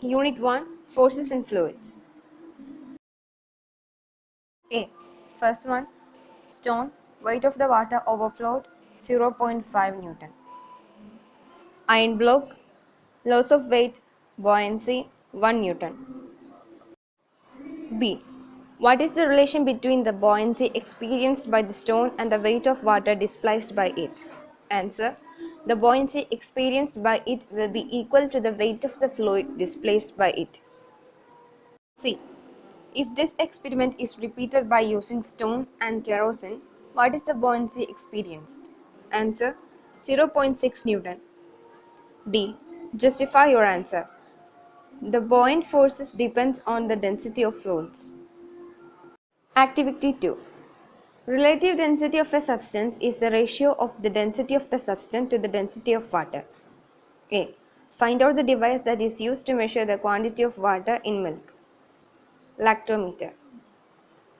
Unit 1, Forces in Fluids. A. First one, stone, weight of the water overflowed 0.5 Newton. Iron block, loss of weight, buoyancy 1 Newton. B. What is the relation between the buoyancy experienced by the stone and the weight of water displaced by it? Answer. The buoyancy experienced by it will be equal to the weight of the fluid displaced by it. C. If this experiment is repeated by using stone and kerosene, what is the buoyancy experienced? Answer. 0.6 Newton. D. Justify your answer. The buoyant forces depends on the density of fluids. Activity 2. Relative density of a substance is the ratio of the density of the substance to the density of water. A. Find out the device that is used to measure the quantity of water in milk. Lactometer.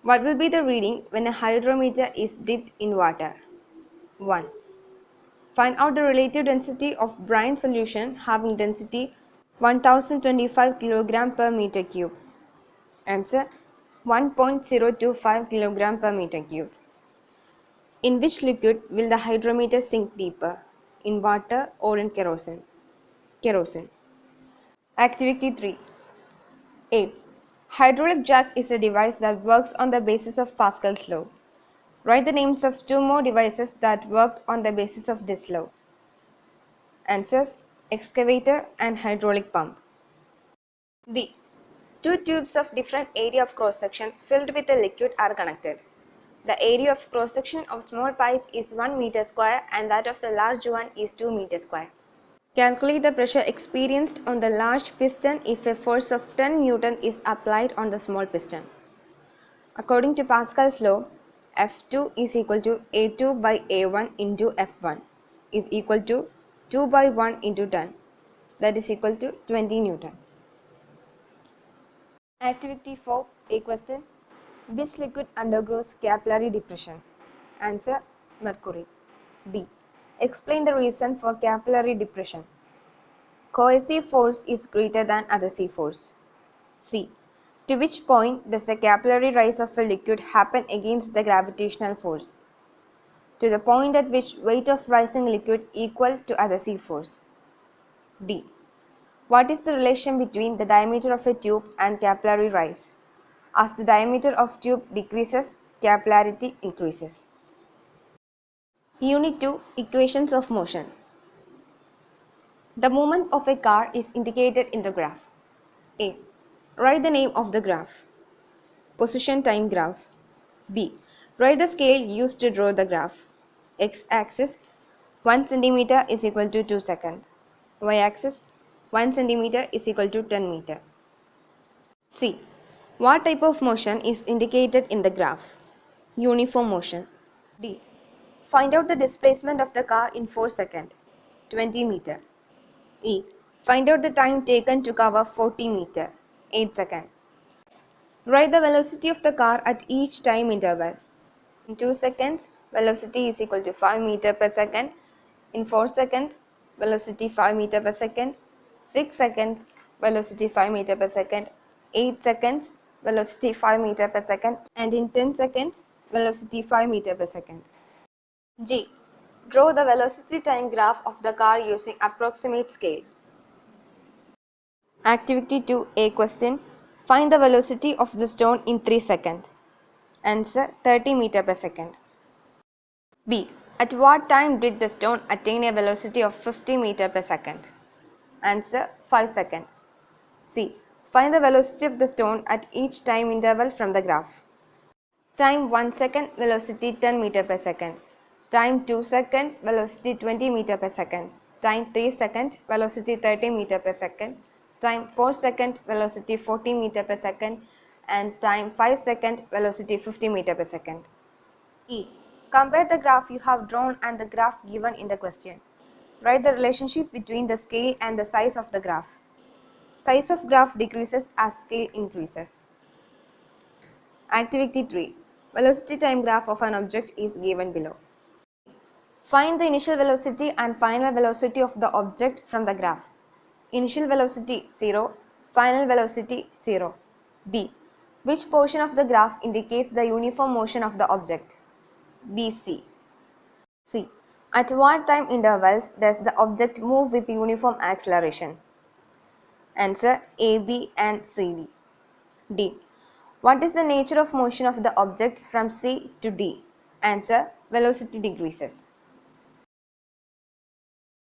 What will be the reading when a hydrometer is dipped in water? 1. Find out the relative density of brine solution having density 1025 kg per meter cube. Answer. 1.025 kg per meter cube. In which liquid will the hydrometer sink deeper? In water or in kerosene? Kerosene. Activity 3. A. Hydraulic jack is a device that works on the basis of Pascal's law. Write the names of two more devices that worked on the basis of this law. Answers: excavator and hydraulic pump. B. Two tubes of different area of cross section filled with a liquid are connected. The area of cross section of small pipe is 1 meter square and that of the large one is 2 meter square. Calculate the pressure experienced on the large piston if a force of 10 Newton is applied on the small piston. According to Pascal's law, F2 is equal to A2 by A1 into F1 is equal to 2 by 1 into 10, that is equal to 20 Newton. Activity 4, a question. Which liquid undergoes capillary depression? Answer: mercury. B. Explain the reason for capillary depression. Cohesive force is greater than adhesive force. C. To which point does the capillary rise of a liquid happen against the gravitational force? To the point at which weight of rising liquid equal to adhesive force. D. What is the relation between the diameter of a tube and capillary rise? As the diameter of tube decreases, capillarity increases. Unit 2, Equations of Motion. The movement of a car is indicated in the graph. A. Write the name of the graph. Position time graph. B. Write the scale used to draw the graph. X-axis 1 cm is equal to 2 seconds. Y-axis 1 cm is equal to 10 meter. C. What type of motion is indicated in the graph? Uniform motion. D. Find out the displacement of the car in 4 seconds. 20 meter. E. Find out the time taken to cover 40 meter. 8 seconds. Write the velocity of the car at each time interval. In 2 seconds, velocity is equal to 5 meter per second. In 4 seconds, velocity 5 meter per second. 6 seconds, velocity 5 meter per second. 8 seconds, velocity 5 meter per second. And in 10 seconds, velocity 5 meter per second. G. Draw the velocity time graph of the car using approximate scale. Activity 2A question. Find the velocity of the stone in 3 seconds. Answer: 30 meter per second. B. At what time did the stone attain a velocity of 50 meter per second? Answer: 5 seconds. C. Find the velocity of the stone at each time interval from the graph. Time 1 second, velocity 10 meter per second. Time 2 second, velocity 20 meter per second. Time 3 second, velocity 30 meter per second. Time 4 second, velocity 40 meter per second. And time 5 second, velocity 50 meter per second. E. Compare the graph you have drawn and the graph given in the question. Write the relationship between the scale and the size of the graph. Size of graph decreases as scale increases. Activity 3. Velocity time graph of an object is given below. Find the initial velocity and final velocity of the object from the graph. Initial velocity 0, Final velocity 0. B. Which portion of the graph indicates the uniform motion of the object? B. C. C. At what time intervals does the object move with uniform acceleration? Answer A, B and C, D. D. What is the nature of motion of the object from C to D? Answer velocity decreases.